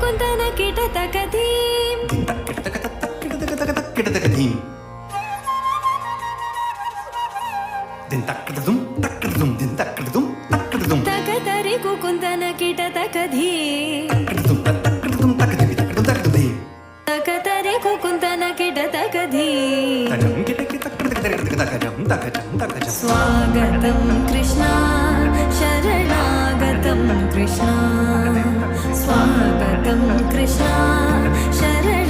ಕುಂತನ ಕಿಟ ತಕಧೀಂ కిటతకధీం దిన్ తక్కడదుం తక్కడదుం దిన్ తక్కడదుం తక్కడదుం తకతరి కుకుంతన కిట తకధీం తక్కడదుం తక్కడదుం తక్కదివి తక్కడదుం తక్కడదుం తకతరి కుకుంతన కిట తకధీం తకం కిటకి తక్కడదక తకజం తకజం తకజం స్వాగతం కృష్ణ శరణాగతం కృష్ణ స్వాగతం కృష్ణ శరణ